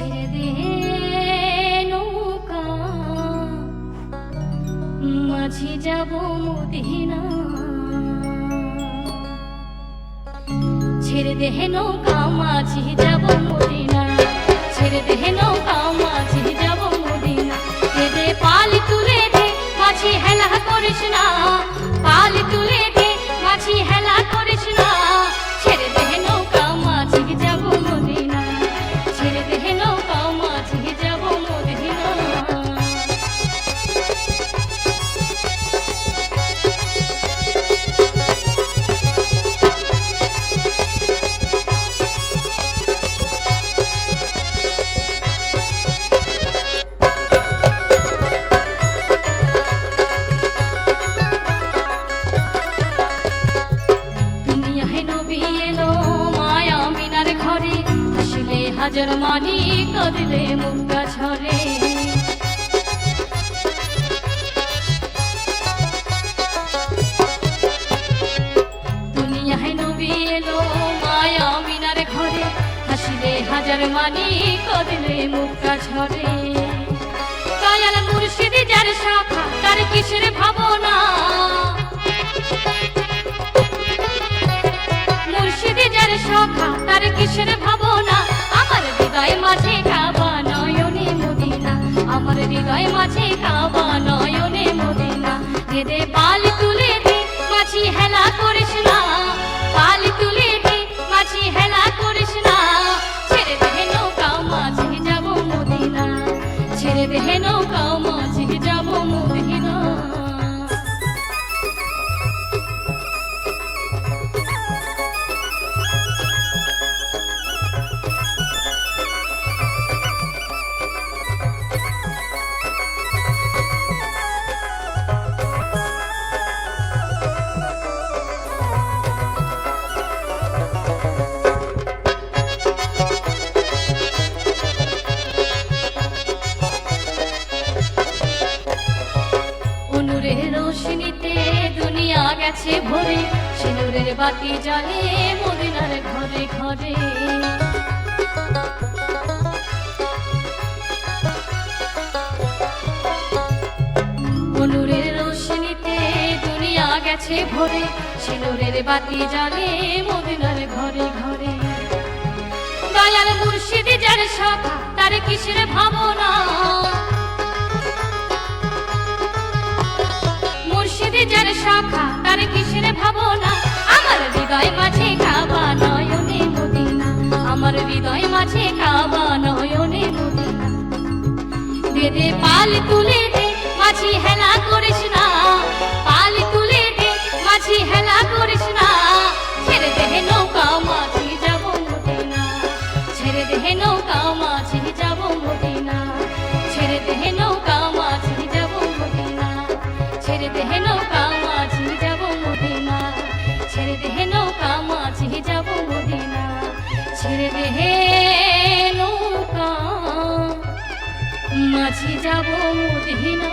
ছেড়ে দে নৌকা, মাঝি যাব মদিনা। ছেড়ে দে নৌকা, মাঝি যাব মদিনা। ছেড়ে দে নৌকা, মাঝি যাব মদিনা। দে দে পাল তুলে দে, মাঝি হেলা করিস না। পাল তুলে দে, মাঝি হেলা করিস না। ছেড়ে দে নৌকা, মাঝি যাব মদিনা। ছেড়ে দে নৌকা, মাঝি যাব মদিনা। হাজার মানি কাঁদলে মুক্তা ঝরে। দুনিয়ায় নবী এলো মায়া মিনার ঘরে, হাসিলে হাজার মানি কাঁদলে মুক্তা ঝরে। দয়াল মুর্শিদ যার শাখা, তার কিসের ভাবনা। মুর্শিদ যার শাখা, তার কিসের ভাবনা। আমার হৃদয় মাঝে কাবা নয়নে মদিনা। আমার হৃদয় মাঝে কাবা নয়নে মদিনা। দে দে পাল তুলে দে, মাঝি হেলা করিস না। পাল তুলে দে, মাঝি হেলা করিস না। ছেড়ে দে নৌকা, মাঝি যাব মদিনা। ছেড়ে দে নৌকা, মাঝি যাব মদিনা। রোশনীতে দুনিয়া গেছে ভরে, সিঁদুরের বাতি জ্বলে মদিনার ঘরে ঘরে। নূরের রোশনীতে দুনিয়া গেছে ভরে, সিঁদুরের বাতি জ্বলে মদিনার ঘরে ঘরে। দয়াল মুর্শিদ যার শাখা, তার কিসের ভাবনা। যার শাখা, তার কিসের ভাবনা। আমার হৃদয় মাঝে কাবা নয়নে মদিনা। আমার হৃদয় মাঝে কাবা নয়নে মদিনা। দে দে পাল তুলে দে, মাঝি হেলা করিস না। পাল তুলে দে, মাঝি হেলা করিস না। ছেড়ে দে নৌকা, মাঝি যাব মদিনা। ছেড়ে দে নৌকা, মাঝি যাব মদিনা। ছেড়ে দে নৌকা, মাঝি যাব মদিনা। ছেড়ে দে নৌকা, মাঝি যাব মদিনা। ছেড়ে দে নৌকা, মাঝি যাব মদিনা। ছেড়ে দে নৌকা, মাঝি যাব মদিনা।